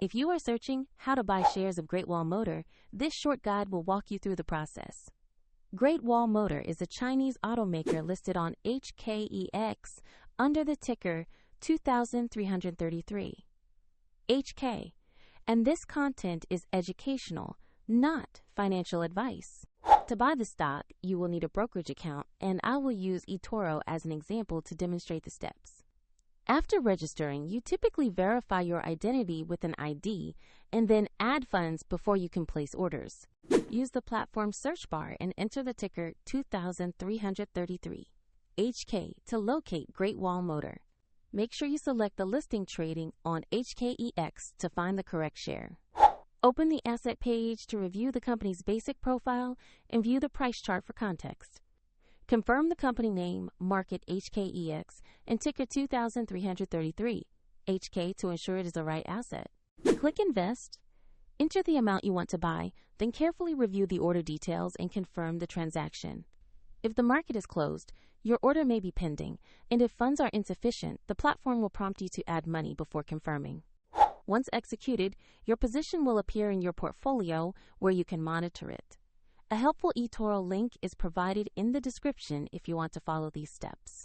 If you are searching how to buy shares of Great Wall Motor, this short guide will walk you through the process. Great Wall Motor is a Chinese automaker listed on HKEX under the ticker 2333. HK. And this content is educational, not financial advice. To buy the stock, you will need a brokerage account, and I will use eToro as an example to demonstrate the steps. After registering, you typically verify your identity with an ID and then add funds before you can place orders. Use the platform search bar and enter the ticker 2333 HK to locate Great Wall Motor. Make sure you select the listing trading on HKEX to find the correct share. Open the asset page to review the company's basic profile and view the price chart for context. Confirm the company name, market HKEX, and ticker 2333 HK to ensure it is the right asset. Click Invest. Enter the amount you want to buy, then carefully review the order details and confirm the transaction. If the market is closed, your order may be pending, and if funds are insufficient, the platform will prompt you to add money before confirming. Once executed, your position will appear in your portfolio where you can monitor it. A helpful eToro link is provided in the description if you want to follow these steps.